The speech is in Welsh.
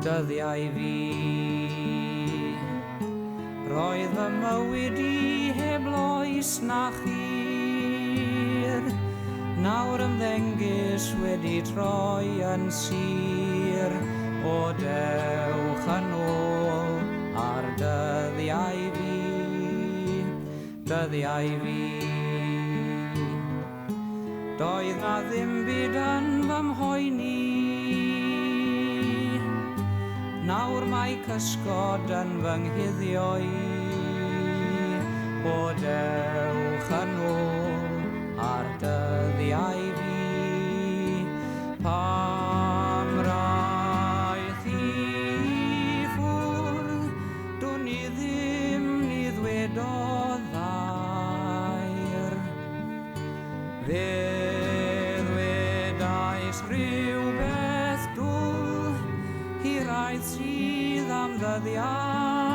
dyddiau fi. Roedd fy mywyd I heb loes na chir, nawr ymddengys wedi troi yn sir, o dewch yn ôl ar dyddiau fi, dyddiau fi. Doedd na ddim byd yn fy mhoeni, nawr mae cysgod yn fy nghuddio I, o dewch yn ôl ar dyddiau fi. Pam raeth I ffwrdd, dwn I ddim ni ddwedodd air. Fe ddwedais rhywbeth dwl, hiraeth sydd am ddyddiau